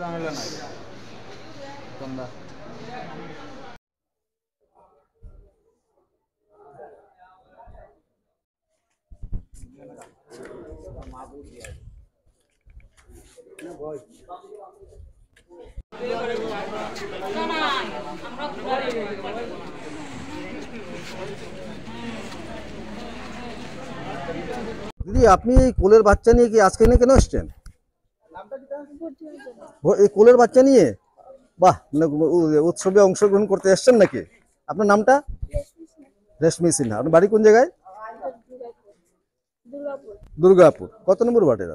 ঝামেলা নাই সন্ধ্যা। দিদি, আপনি এই কোলের বাচ্চা নিয়ে কি আজকে এখানে কেন এসছেন? এই কোলের বাচ্চা নিয়ে? বাহ, মানে উৎসবে অংশগ্রহণ করতে এসছেন নাকি? আপনার নামটা? রেশমি সিনহা। আপনার বাড়ি কোন জায়গায়? দুর্গাপুর। কত নম্বর ওয়ার্ডে?